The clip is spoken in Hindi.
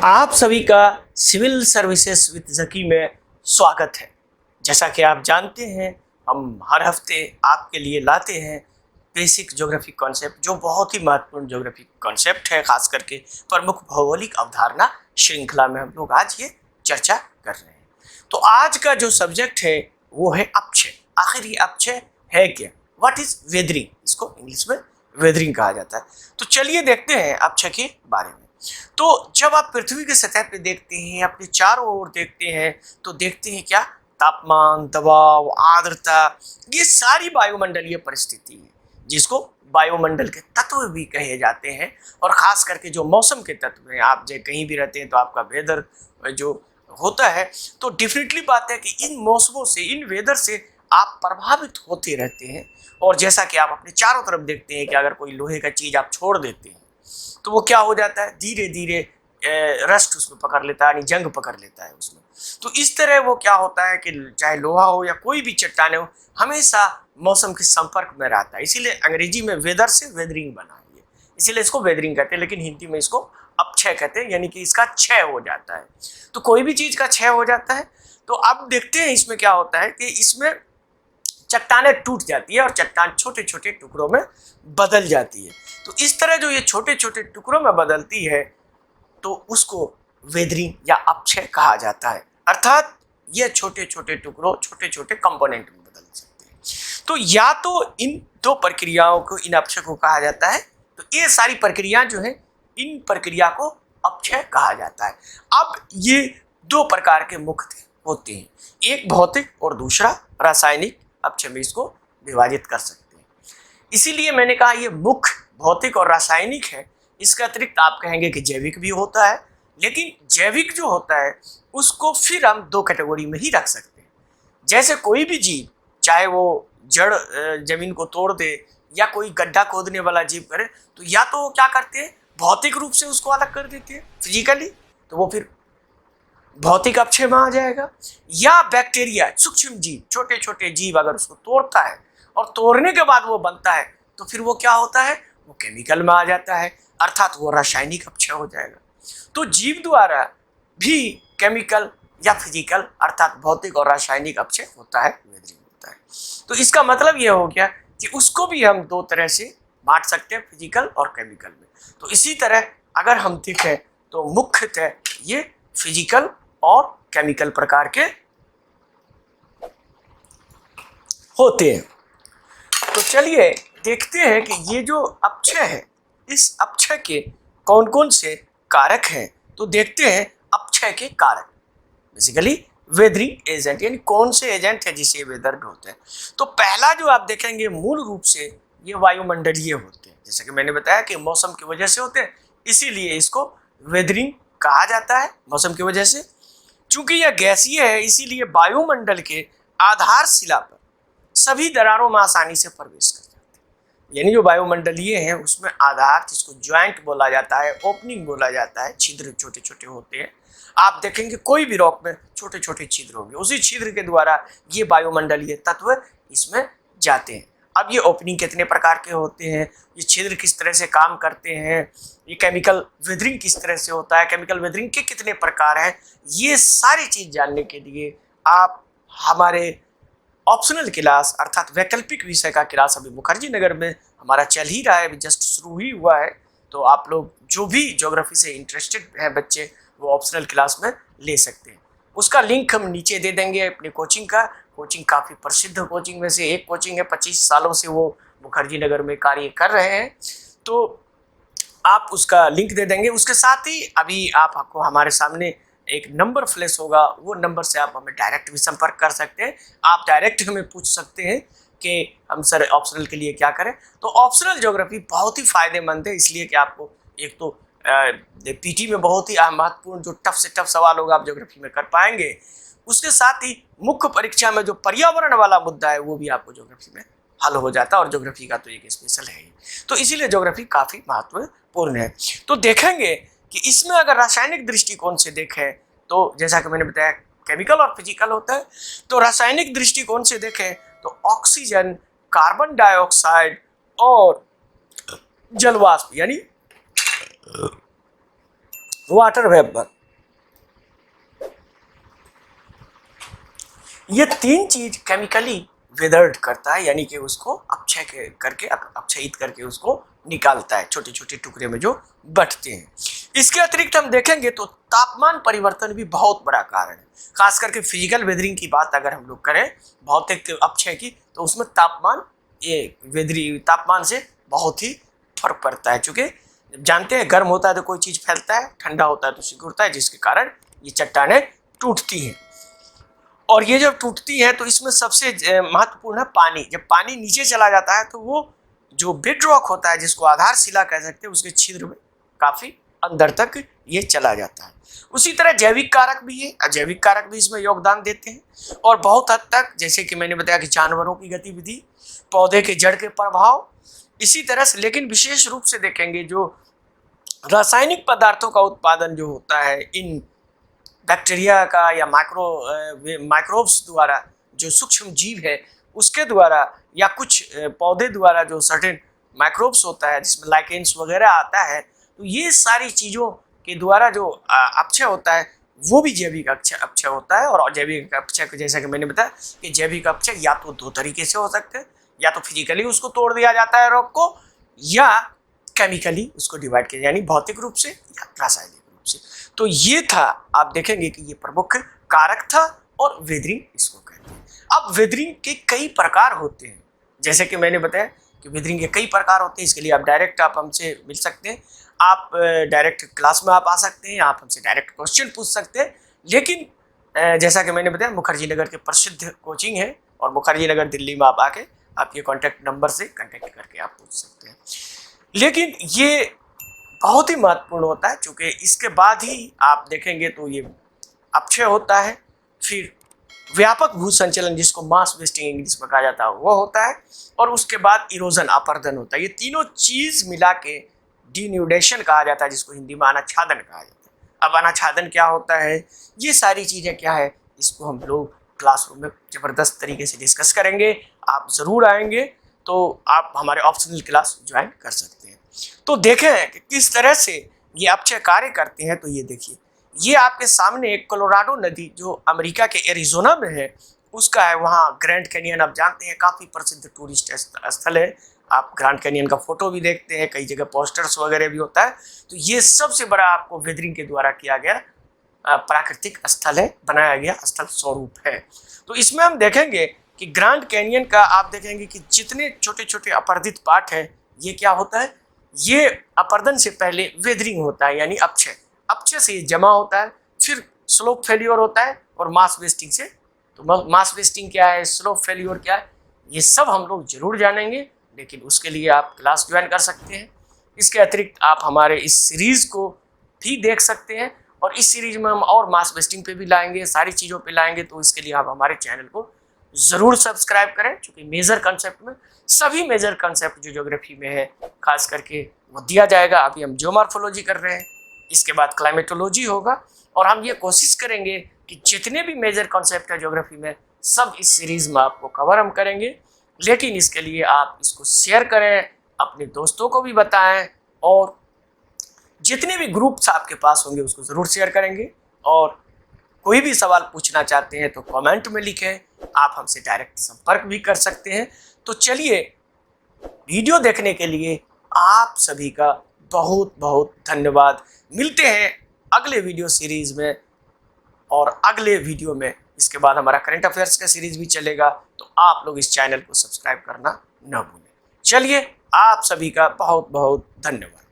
आप सभी का सिविल सर्विसेज विद जकी में स्वागत है। जैसा कि आप जानते हैं, हम हर हफ्ते आपके लिए लाते हैं बेसिक ज्योग्राफी कॉन्सेप्ट, जो बहुत ही महत्वपूर्ण ज्योग्राफी कॉन्सेप्ट है। खास करके प्रमुख भौगोलिक अवधारणा श्रृंखला में हम लोग आज ये चर्चा कर रहे हैं। तो आज का जो सब्जेक्ट है वो है अपक्षय। आखिर ये अपक्षय है क्या? What is weathering? इसको इंग्लिश में वेदरिंग कहा जाता है। तो चलिए देखते हैं अपक्षय के बारे में। तो जब आप पृथ्वी की सतह पे देखते हैं, अपने चारों ओर देखते हैं, तो देखते हैं क्या? तापमान, दबाव, आर्द्रता, ये सारी वायुमंडलीय परिस्थिति है, जिसको वायुमंडल के तत्व भी कहे जाते हैं। और खास करके जो मौसम के तत्व हैं, आप जो कहीं भी रहते हैं तो आपका वेदर जो होता है, तो डेफिनेटली बात है कि इन मौसमों से, इन वेदर से आप प्रभावित होते रहते हैं। और जैसा कि आप अपने चारों तरफ देखते हैं कि अगर कोई लोहे का चीज आप छोड़ देते हैं तो वो क्या हो जाता है? धीरे धीरे रस्ट उसमें पकड़ लेता है, यानी जंग पकड़ लेता है उसमें। तो इस तरह वो क्या होता है कि चाहे लोहा हो या कोई भी चट्टाने हो, हमेशा मौसम के संपर्क में रहता है। इसीलिए अंग्रेजी में वेदर से वेदरिंग बना है, इसीलिए इसको वेदरिंग कहते हैं, लेकिन हिंदी में इसको अपक्षय कहते हैं, यानी कि इसका क्षय हो जाता है। तो कोई भी चीज का क्षय हो जाता है। तो अब देखते हैं इसमें क्या होता है कि इसमें चट्टानें टूट जाती है और चट्टान छोटे छोटे टुकड़ों में बदल जाती है। तो इस तरह जो ये छोटे छोटे टुकड़ों में बदलती है, तो उसको वेदरिंग या अपक्षय कहा जाता है। अर्थात ये छोटे छोटे टुकड़ों, छोटे छोटे कंपोनेंट में बदल सकते हैं। तो या तो इन दो प्रक्रियाओं को, इन अपक्षय को कहा जाता है। तो ये सारी प्रक्रियाएं जो है, इन प्रक्रिया को अपक्षय कहा जाता है। अब ये दो प्रकार के मुख्य होते हैं, एक भौतिक और दूसरा रासायनिक अपक्षय में इसको विभाजित कर सकते हैं। इसीलिए मैंने कहा ये मुख्य भौतिक और रासायनिक है। इसके अतिरिक्त आप कहेंगे कि जैविक भी होता है, लेकिन जैविक जो होता है उसको फिर हम दो कैटेगरी में ही रख सकते हैं। जैसे कोई भी जीव, चाहे वो जड़ जमीन को तोड़ दे या कोई गड्ढा खोदने वाला जीव करे, तो या तो वो क्या करते हैं, भौतिक रूप से उसको अलग कर देते हैं फिजिकली, तो वो फिर भौतिक अपक्षय में आ जाएगा। या बैक्टीरिया, सूक्ष्म जीव, छोटे छोटे जीव अगर उसको तोड़ता है और तोड़ने के बाद वो बनता है, तो फिर वो क्या होता है, वो केमिकल में आ जाता है, अर्थात वो रासायनिक अपक्षय हो जाएगा। तो जीव द्वारा भी केमिकल या फिजिकल, अर्थात भौतिक और रासायनिक अपक्षय होता है, वेदरिंग होता है। तो इसका मतलब ये हो गया कि उसको भी हम दो तरह से बांट सकते हैं, फिजिकल और केमिकल में। तो इसी तरह अगर हम देखें तो मुख्यतः ये फिजिकल और केमिकल प्रकार के होते हैं। तो चलिए देखते हैं कि ये जो अपक्षय है, इस अपक्षय के कौन कौन से कारक हैं। तो देखते हैं अपक्षय के कारक, बेसिकली वेदरिंग एजेंट, यानी कौन से एजेंट है जिसे वेदर होते हैं। तो पहला जो आप देखेंगे, मूल रूप से ये वायुमंडलीय होते हैं। जैसा कि मैंने बताया कि मौसम की वजह से होते हैं, इसीलिए इसको वेदरिंग कहा जाता है, मौसम की वजह से। चूंकि यह गैसीय है, इसीलिए वायुमंडल के आधारशिला पर सभी दरारों में आसानी से प्रवेश कर जाते हैं। यानी जो वायुमंडलीय है उसमें आधार, जिसको ज्वाइंट बोला जाता है, ओपनिंग बोला जाता है, छिद्र छोटे छोटे होते हैं। आप देखेंगे कोई भी रॉक में छोटे छोटे छिद्र होंगे, उसी छिद्र के द्वारा ये वायुमंडलीय तत्व इसमें जाते हैं। अब ये ओपनिंग कितने प्रकार के होते हैं, ये छिद्र किस तरह से काम करते हैं, ये केमिकल वेदरिंग किस तरह से होता है, केमिकल वेदरिंग के कितने प्रकार हैं, ये सारी चीज जानने के लिए आप हमारे ऑप्शनल क्लास, अर्थात वैकल्पिक विषय का क्लास अभी मुखर्जी नगर में हमारा चल ही रहा है, अभी जस्ट शुरू ही हुआ है। तो आप लोग जो भी ज्योग्राफी से इंटरेस्टेड हैं बच्चे, वो ऑप्शनल क्लास में ले सकते हैं। उसका लिंक हम नीचे दे देंगे अपने कोचिंग का। कोचिंग काफ़ी प्रसिद्ध कोचिंग में से एक कोचिंग है, 25 सालों से वो मुखर्जी नगर में कार्य कर रहे हैं, तो आप उसका लिंक दे देंगे। उसके साथ ही अभी आपको हमारे सामने एक नंबर फ्लैश होगा, वो नंबर से आप हमें डायरेक्ट भी संपर्क कर सकते हैं। आप डायरेक्ट हमें पूछ सकते हैं कि हम सर ऑप्शनल के लिए क्या करें। तो ऑप्शनल ज्योग्राफी बहुत ही फायदेमंद है, इसलिए कि आपको एक तो पीटी में बहुत ही महत्वपूर्ण जो टफ से टफ सवाल होगा आप ज्योग्राफी में कर पाएंगे, उसके साथ ही मुख्य परीक्षा में जो पर्यावरण वाला मुद्दा है वो भी आपको ज्योग्राफी में हल हो जाता है, और ज्योग्राफी का तो एक स्पेशल है ही। तो इसीलिए ज्योग्राफी काफ़ी महत्वपूर्ण है। तो देखेंगे कि इसमें अगर रासायनिक दृष्टिकोण से देखें, तो जैसा कि मैंने बताया केमिकल और फिजिकल होता है। तो रासायनिक दृष्टिकोण से देखें तो ऑक्सीजन, कार्बन डाइऑक्साइड और जलवाष्प, यानी वाटर वेपर, ये तीन चीज केमिकली वेदर्ड करता है, यानी कि उसको अपक्षयित करके उसको निकालता है छोटे छोटे टुकड़े में जो बंटते हैं। इसके अतिरिक्त हम देखेंगे तो तापमान परिवर्तन भी बहुत बड़ा कारण है। खास करके फिजिकल वेदरिंग की बात अगर हम लोग करें भौतिक अपक्षय की, तो उसमें तापमान से बहुत ही फर्क पड़ता है। चूंकि जानते हैं गर्म होता है तो कोई चीज फैलता है, ठंडा होता है तो सिकुड़ता है, जिसके कारण ये चट्टानें टूटती हैं। और ये जब टूटती है तो इसमें सबसे महत्वपूर्ण है पानी। जब पानी नीचे चला जाता है तो वो जो बेड रॉक होता है, जिसको आधारशिला कह सकते हैं, उसके छिद्र में काफी अंदर तक ये चला जाता है। उसी तरह जैविक कारक भी है, अजैविक कारक भी इसमें योगदान देते हैं। और बहुत हद तक जैसे कि मैंने बताया कि जानवरों की गतिविधि, पौधे के जड़ के प्रभाव, इसी तरह से लेकिन विशेष रूप से देखेंगे जो रासायनिक पदार्थों का उत्पादन जो होता है इन बैक्टीरिया का या माइक्रोब्स द्वारा, जो सूक्ष्म जीव है उसके द्वारा, या कुछ पौधे द्वारा जो सर्टेन माइक्रोब्स होता है जिसमें लाइकेंस वगैरह आता है, तो ये सारी चीज़ों के द्वारा जो अपक्षय होता है वो भी जैविक अपक्षय होता है। और जैविक अपक्षय को जैसा कि मैंने बताया कि जैविक अपक्षय या तो दो तरीके से हो सकते हैं, या तो फिजिकली उसको तोड़ दिया जाता है रॉक को, या केमिकली उसको डिवाइड किया, यानी भौतिक रूप से या रासायनिक रूप से। तो ये था, आप देखेंगे कि ये प्रमुख कारक था और वेदरिंग इसको कहते हैं। अब वेदरिंग के कई प्रकार होते हैं, जैसे कि मैंने बताया कि वेदरिंग के कई प्रकार होते हैं। इसके लिए आप हमसे मिल सकते हैं, आप डायरेक्ट क्लास में आप आ सकते हैं, आप हमसे डायरेक्ट क्वेश्चन पूछ सकते हैं। लेकिन जैसा कि मैंने बताया मुखर्जी नगर के प्रसिद्ध कोचिंग है, और मुखर्जी नगर दिल्ली में आप आके आप ये कॉन्टैक्ट नंबर से कॉन्टैक्ट करके आप पूछ सकते हैं। लेकिन ये बहुत ही महत्वपूर्ण होता है, क्योंकि इसके बाद ही आप देखेंगे तो ये अपक्षय होता है, फिर व्यापक भू संचलन जिसको मास वेस्टिंग इंग्लिश में कहा जाता है वो होता है, और उसके बाद इरोजन अपरदन होता है। ये तीनों चीज मिला के डिन्यूडेशन कहा जाता है, जिसको हिंदी में अनाच्छादन कहा जाता है। अब अनाच्छादन क्या होता है, ये सारी चीजें क्या है, इसको हम लोग क्लासरूम में जबरदस्त तरीके से डिस्कस करेंगे। आप जरूर आएंगे तो आप हमारे ऑप्शनल क्लास ज्वाइन कर सकते हैं। तो देखें कि किस तरह से ये अपक्षय कार्य करते हैं। तो ये देखिए, ये आपके सामने एक कोलोराडो नदी जो अमेरिका के एरिजोना में है उसका है। वहाँ ग्रैंड कैनियन आप जानते हैं काफ़ी प्रसिद्ध टूरिस्ट स्थल है। आप ग्रैंड कैनियन का फोटो भी देखते हैं, कई जगह पोस्टर्स वगैरह भी होता है। तो ये सबसे बड़ा आपको वेदरिंग के द्वारा किया गया प्राकृतिक स्थल है, बनाया गया स्थल स्वरूप है। तो इसमें हम देखेंगे कि ग्रैंड कैनियन का आप देखेंगे कि जितने छोटे छोटे अपर्दित पार्ट है, ये क्या होता है, ये अपरदन से पहले वेदरिंग होता है, यानी अपक्षय से ये जमा होता है, फिर स्लोप फेल्योर होता है, और मास वेस्टिंग से। तो मास वेस्टिंग क्या है, स्लोप फेल्योर क्या है, ये सब हम लोग जरूर जानेंगे। लेकिन उसके लिए आप क्लास ज्वाइन कर सकते हैं। इसके अतिरिक्त आप हमारे इस सीरीज़ को भी देख सकते हैं, और इस सीरीज में हम और मास वेस्टिंग पे भी लाएंगे, सारी चीज़ों पे लाएंगे। तो इसके लिए आप हमारे चैनल को ज़रूर सब्सक्राइब करें, क्योंकि मेजर कंसेप्ट में सभी मेजर कंसेप्ट जो ज्योग्राफी में है खास करके वो दिया जाएगा। अभी हम जियोमॉर्फोलॉजी कर रहे हैं, इसके बाद क्लाइमेटोलॉजी होगा, और हम ये कोशिश करेंगे कि जितने भी मेजर कॉन्सेप्ट है ज्योग्राफी में सब इस सीरीज़ में आपको कवर हम करेंगे। लेकिन इसके लिए आप इसको शेयर करें, अपने दोस्तों को भी बताएं, और जितने भी ग्रुप्स आपके पास होंगे उसको ज़रूर शेयर करेंगे। और कोई भी सवाल पूछना चाहते हैं तो कमेंट में लिखें, आप हमसे डायरेक्ट संपर्क भी कर सकते हैं। तो चलिए, वीडियो देखने के लिए आप सभी का बहुत बहुत धन्यवाद। मिलते हैं अगले वीडियो सीरीज़ में, और अगले वीडियो में इसके बाद हमारा करंट अफेयर्स का सीरीज़ भी चलेगा। तो आप लोग इस चैनल को सब्सक्राइब करना न भूलें। चलिए, आप सभी का बहुत बहुत धन्यवाद।